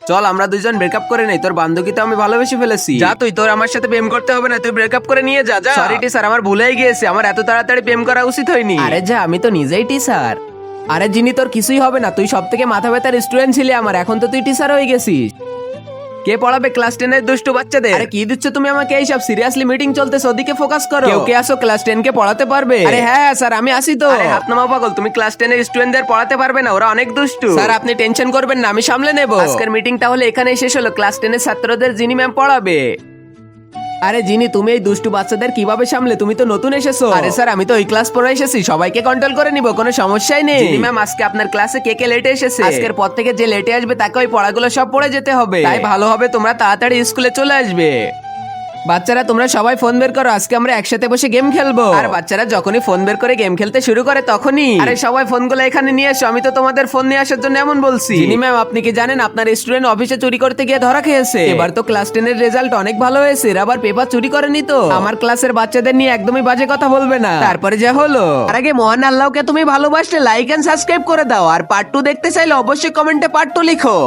চল আমরা দুইজন ব্রেকআপ করে নেই, তোর বান্ধবী তো আমি ভালোবেসে ফেলেছি। যা তুই, তোর আমার সাথে প্রেম করতে হবে না, তুই ব্রেকআপ করে নিয়ে যা। সরি টিচার, আমার ভুলেই গিয়েছে, আমার এত তাড়াতাড়ি প্রেম করা উচিত হয়নি। আরে যা, আমি তো নিজেই টিচার। আরে জিনি, তোর কিছুই হবে না, তুই সব থেকে মাথা ব্যথার স্টুডেন্ট ছিলি আমার, এখন তো তুই টিচার হয়ে গেছিস। কে পড়াবে ক্লাস 10 এর দুষ্টু বাচ্চাদের? আরে কি দিচ্ছ তুমি আমাকে এইসব? সিরিয়াসলি মিটিং চলতেছে, ওদিকে ফোকাস করো। কেউ কে আসো ক্লাস 10 কে পড়াতে পারবে? আরে হ্যাঁ স্যার, আমি আসি তো। আরে হাত নামাও পাগল, তুমি ক্লাস 10 এর স্টুডেন্টদের পড়াতে পারবে না, ওরা অনেক দুষ্টু। স্যার আপনি টেনশন করবেন না, আমি সামলে নেব। আজকের মিটিং তাহলে এখানেই শেষ হলো। ক্লাস 10 এর ছাত্রদের জিনি ম্যাম পড়াবে। আরে জিনি, তুমি এই দুষ্টু বাচ্চাদের কিভাবে সামলে? তুমি তো নতুন এসেছো। আরে স্যার, আমি তো ওই ক্লাস পড়ে এসেছি, সবাইকে কন্ট্রোল করে নিব, কোনো সমস্যাই নেই। জিনি ম্যাম, আজকে আপনার ক্লাসে কে কে লেটে এসেছে? আজকের পর থেকে যে লেটে আসবে তাকে ওই পড়াগুলো সব পড়ে যেতে হবে, তাই ভালো হবে তোমরা তাড়াতাড়ি স্কুলে চলে আসবে। বাচ্চারা তোমরা সবাই ফোন বের করো, আজকে আমরা একসাথে বসে গেম খেলবো। আর বাচ্চারা যখনই ফোন বের করে গেম খেলতে শুরু করে তখনই, আরে সবাই ফোনগুলো এখানে নিয়ে এসো, আমি তো তোমাদের ফোন নিয়ে আসার জন্য এমন বলছি। জিনি ম্যাম, আপনি কি জানেন আপনার স্টুডেন্ট অফিসে চুরি করতে গিয়ে ধরা খেয়েছে? এবার তো ক্লাস 10 এর রেজাল্ট অনেক ভালো হয়েছে, এরা আবার পেপার চুরি করেনি তো। আমার ক্লাসের বাচ্চাদের নিয়ে একদমই বাজে কথা বলবে না। তারপরে যা হলো, আর আগে মহান আল্লাহকে তুমি ভালোবাসলে লাইক এন্ড সাবস্ক্রাইব করে দাও, আর পার্ট 2 দেখতে চাইলে অবশ্যই কমেন্টে পার্ট 2 লিখো।